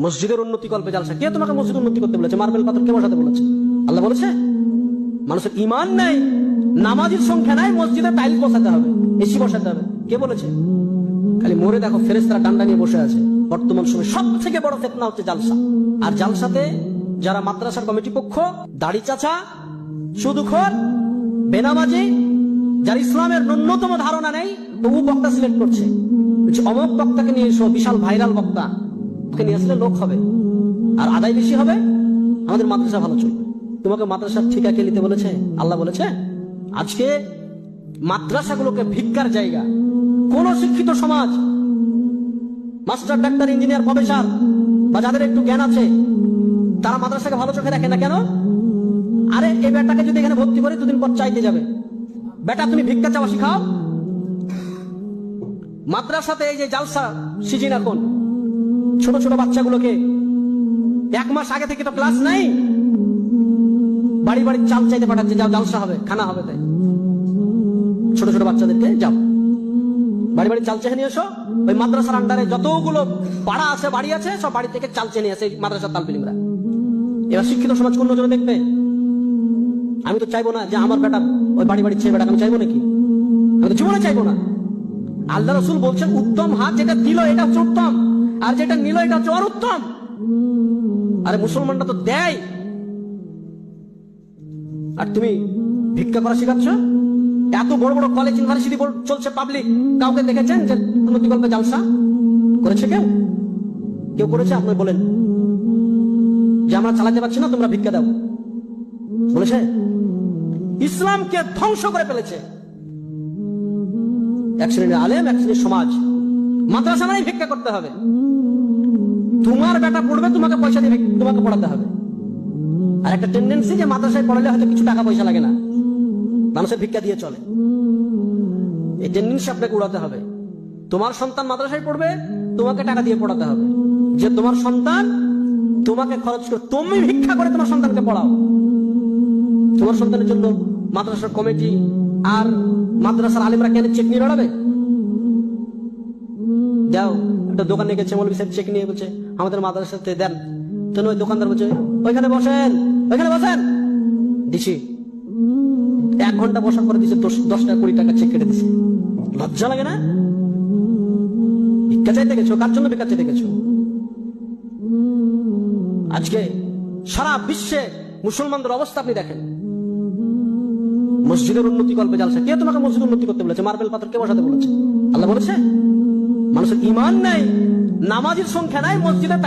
মসজিদের উন্নতি কল্পে জালসা। কে তোমাকে মসজিদ উন্নতি করতে বলেছে? মার্বেল পাথর কে বসাতে বলেছে? আল্লাহ বলেছে? মানুষের ইমান নাই, নামাজের সংখ্যা নাই, মসজিদে টাইল বসাতে হবে, এসি বসাতে হবে, কে বলেছে? খালি মরে দেখো ফেরেশতারা ডান্ডা নিয়ে বসে আছে। বর্তমান সময়ে সব থেকে বড় ফিতনা হচ্ছে জালসা। আর জালসাতে যারা মাদ্রাসার কমিটি পক্ষ, দাড়ি চাচা, সুদখোর, বেনামাজি, যার ইসলামের ন্যূনতম ধারণা নেই, তবু বক্তা সিলেক্ট করছে, অমুক বক্তাকে নিয়ে এসো, বিশাল ভাইরাল বক্তা, ওকে নিয়ে আসলে লোক হবে আর আদায় বেশি হবে, আমাদের মাদ্রাসা ভালো চলবে। তোমাকে মাদ্রাসার ঠিকা কে নিতে বলেছে? আল্লাহ বলেছে? আজকে মাদ্রাসাগুলোকে ভিক্ষার জায়গা। কোন শিক্ষিত সমাজ, মাস্টার, ডাক্তার, ইঞ্জিনিয়ার, প্রফেসর বা যাদের একটু জ্ঞান আছে, তারা মাদ্রাসাকে ভালো চোখে দেখে না কেন? আরে এই বেটাকে যদি এখানে ভর্তি করে দুদিন পর চাইতে যাবে, বেটা তুমি ভিক্ষা চাওয়া শিখাও। মাদ্রাসাতে এই যে জালসা সিজন, এখন ছোট ছোট বাচ্চাগুলোকে 1 মাস আগে থেকে তো ক্লাস নাই, বাড়ি বাড়ি চাল চাইতে পাঠাচ্ছে, যাও জালসা হবে, খানা হবে। তাই ছোট ছোট বাচ্চাদেরকে যাও বাড়ি বাড়ি চাল চেয়ে নিয়ে এসো। ওই মাদ্রাসার আন্ডারে যতগুলো পাড়া আছে, বাড়ি আছে, সব বাড়ি থেকে চাল চেয়ে নিয়ে আসে মাদ্রাসার তালবিলিমরা। এবার শিক্ষিত সমাজ কোন নজরে দেখবে? আমি তো চাইবো না যে আমার বেটা ওই বাড়ি বাড়ি চেয়ে বেটা, আমি চাইবো নাকি? আমি তো জীবনে চাইবো না। আল্লাহ রাসূল বলছেন উত্তম হাত যেটা দিল এটা হচ্ছে উত্তম, আর যেটা নিল এটা হচ্ছে অরুত্তম। আরে মুসলমানরা তো দেয়, আর তুমি ভিক্ষা করা শেখাচ্ছ। এত বড় বড় কলেজ, ইউনিভার্সিটি চলছে পাবলিক, কাউকে দেখেছেন যে উন্নতি কল্পে জালসা করেছে? কেউ কেউ করেছে? আপনি বলেন যে আমরা চালাতে পারছি না, তোমরা ভিক্ষা দাও, বলেছে? ইসলামকে ধ্বংস করে ফেলেছে এক শ্রেণীর আলেম, এক শ্রেণীর সমাজ। মাদ্রাসা মানে ভিক্ষা করতে হবে, তোমার বেটা পড়বে, তোমাকে পয়সা দিয়ে তোমাকে পড়াতে হবে। আর একটা টেন্ডেন্সি যে মাদ্রাসায় পড়ালে হয়তো কিছু টাকা পয়সা লাগে না, মানুষের ভিক্ষা দিয়ে চলে। এই টেন্ডেন্সি আপনাকে উড়াতে হবে। তোমার সন্তান মাদ্রাসায় পড়বে, তোমাকে টাকা দিয়ে পড়াতে হবে। যে তোমার সন্তান তোমাকে খরচ করে, তুমি ভিক্ষা করে তোমার সন্তানকে পড়াও। তোমার সন্তানের জন্য মাদ্রাসার কমিটি আর মাদ্রাসার আলেমরা কেন চেক নিয়ে বেড়াবে? যাও একটা দোকানে গেছে, মৌলভী সাহেব চেক নিয়ে বলছে আমাদের মাদ্রাসাতে দেন, কেন? ওই দোকানদার বলছে ওইখানে বসেন, ওইখানে বসেন, দিছি। 1 ঘন্টা বসার পরে দিচ্ছে 10 টাকা 20 টাকা চেক কেটে দিচ্ছে। লজ্জা লাগে না? ভিক্ষা চাইতে গেছো, কার জন্য ভিক্ষা চাইতে গেছো? আজকে সারা বিশ্বে মুসলমানদের অবস্থা আপনি দেখেন। মসজিদের উন্নতি কল্পে জালসা। কে তোমাকে মসজিদ উন্নতি করতে বলেছে? মার্বেল পাথর কে বসাতে বলেছে? আল্লাহ বলেছে? মানুষের ইমান নাই, নামাজের সংখ্যা নাই, মসজিদে